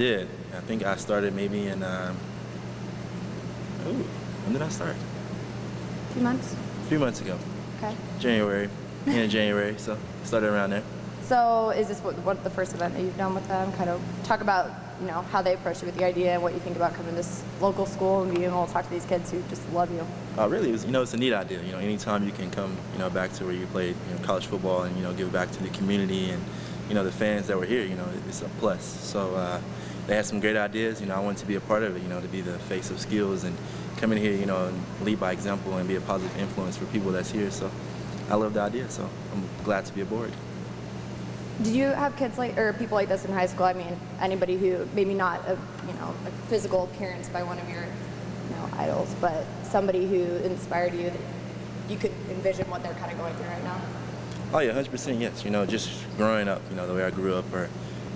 did. I think I started maybe in, when did I start? A few months? A few months ago. Okay. January, in January, so started around there. So is this what the first event that you've done with them? Kind of talk about, you know, how they approached it with the idea and what you think about coming to this local school and being able to talk to these kids who just love you. Really, it was, it's a neat idea. Anytime you can come, back to where you played, college football and, give back to the community and, the fans that were here, it's a plus. So they had some great ideas. I wanted to be a part of it, to be the face of skills and come in here, and lead by example and be a positive influence for people that's here. So I love the idea, so I'm glad to be aboard. Did you have kids or people like this in high school? I mean, anybody who maybe not a physical appearance by one of your idols, but somebody who inspired you that you could envision what they're kind of going through right now? Oh yeah, 100% yes. Just growing up, the way I grew up, or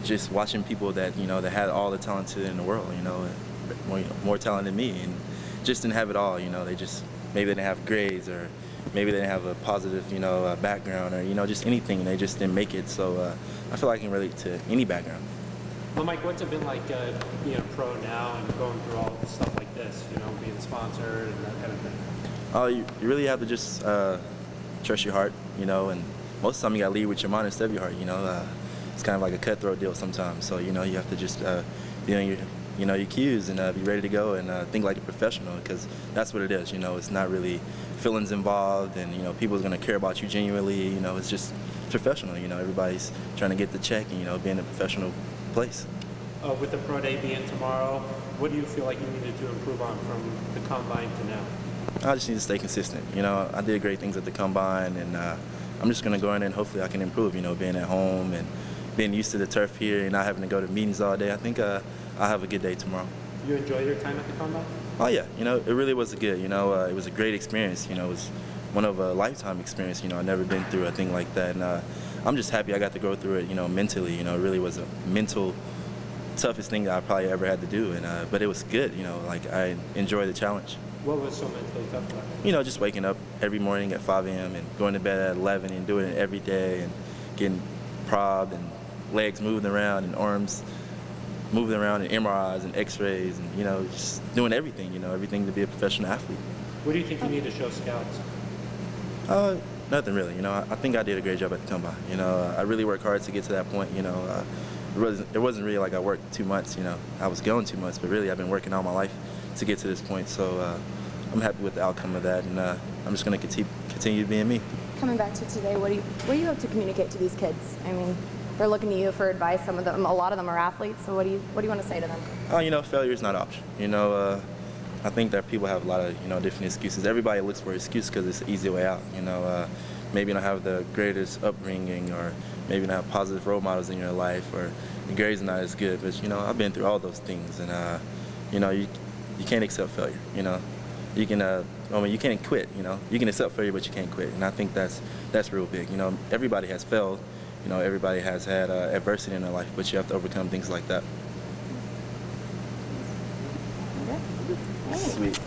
just watching people that that had all the talent in the world, more talent than me, and just didn't have it all. They just maybe they didn't have grades, or maybe they didn't have a positive, background, or just anything. They just didn't make it. So I feel like I can relate to any background. Well, Mike, what's it been like being a pro now and going through all the stuff like this? Being sponsored and that kind of thing. You really have to just trust your heart, and most of the time you got to lead with your mind instead of your heart. It's kind of like a cutthroat deal sometimes. So you have to just be on your cues and be ready to go and think like a professional, because that's what it is. It's not really feelings involved, and people's gonna care about you genuinely. It's just professional. Everybody's trying to get the check and be in a professional place. With the pro day being tomorrow, what do you feel like you needed to improve on from the combine to now? I just need to stay consistent. I did great things at the combine, and I'm just gonna go in and hopefully I can improve. Being at home and being used to the turf here and not having to go to meetings all day. I think I'll have a good day tomorrow. You enjoyed your time at the combine? Oh yeah, it really was good. It was a great experience. It was one of a lifetime experience. I've never been through a thing like that, and I'm just happy I got to go through it. Mentally. It really was a mental toughest thing that I probably ever had to do, and but it was good. Like I enjoyed the challenge. What was so mentally tough about it? Just waking up every morning at 5 a.m. and going to bed at 11 and doing it every day and getting probbed and legs moving around and arms moving around and MRIs and x-rays and, just doing everything, everything to be a professional athlete. What do you think you need to show scouts? Nothing really, I think I did a great job at the combine. I really worked hard to get to that point, it wasn't really like I worked 2 months, I was going 2 months, but really I've been working all my life to get to this point, so I'm happy with the outcome of that, and I'm just going to continue being me. Coming back to today, what do you hope to communicate to these kids? I mean, they're looking to you for advice. Some of them, a lot of them are athletes. So what do you want to say to them? Failure is not an option. I think that people have a lot of different excuses. Everybody looks for an excuse because it's an easy way out. Maybe you don't have the greatest upbringing, or maybe you don't have positive role models in your life, or the grades are not as good. But I've been through all those things, and you can't accept failure. You can you can't quit. You can accept failure, but you can't quit. And I think that's real big. Everybody has failed. Everybody has had adversity in their life, but you have to overcome things like that. Okay. Sweet.